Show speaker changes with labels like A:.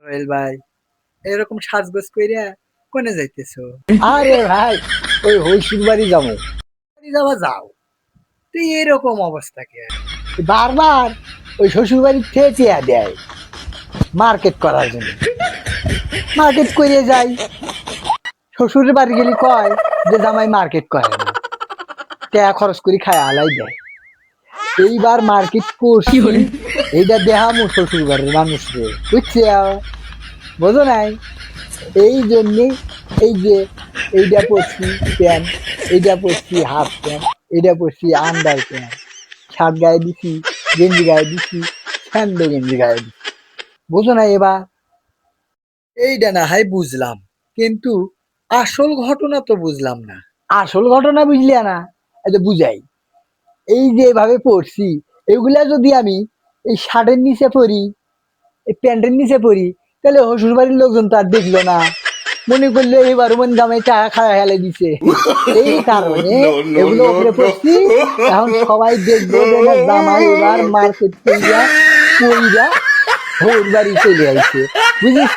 A: Royal ভাই, এরকম সাজগোজ কইরা কোনে যাইতেছো?
B: আরে ভাই, ওই হইসুর বাড়ি যাবো।
A: বাড়ি যাওয়া যাও, তুই এরকম অবস্থা কে?
B: বারবার ওই শ্বশুর বাড়ির থেকে চেয়া দেয় মার্কেট করার জন্য। মার্কেট করে যাই, শ্বশুরের বাড়ি গেলে কয় যে জামাই মার্কেট করে না, টাকা খরচ করে খায় আলাই দেয়। এইবার মার্কেট করছি, এইটা দেখামো শ্বশুর বাড়ির মানুষকে, বুঝছি? বোঝো নাই? এই জন্যে এই যে এইটা পরছি প্যান্ট, এইটা পরছি হাফ প্যান্ট, এইটা পরছি আন্ডার প্যান্ট, শার্ট গায়ে দিছি, গেঞ্জি গায়ে দিছি, স্যান্ডো গেঞ্জি গায়ে দিছি। বোঝো না এবার?
A: এইটা না হয় বুঝলাম, কিন্তু আসল ঘটনা তো বুঝলাম না।
B: আসল ঘটনা বুঝলি না? এটা বুঝাই। এই যে এভাবে পড়ছি, এগুলা যদি আমি এই শার্টের নিচে পরি, এই প্যান্টের নিচে পরি, তাহলে শ্বশুর বাড়ির লোকজন তো আর দেখলো না, মনে করলো এবার মন জামাই টাকা খাওয়া হেলে দিছে। এই কারণে এগুলো উপরে পড়ছি। এখন সবাই দেখবো যে না জামাই এবার মার্কেট কইরা কইরা ওর বাড়ি চলে আইছে, বুঝিস?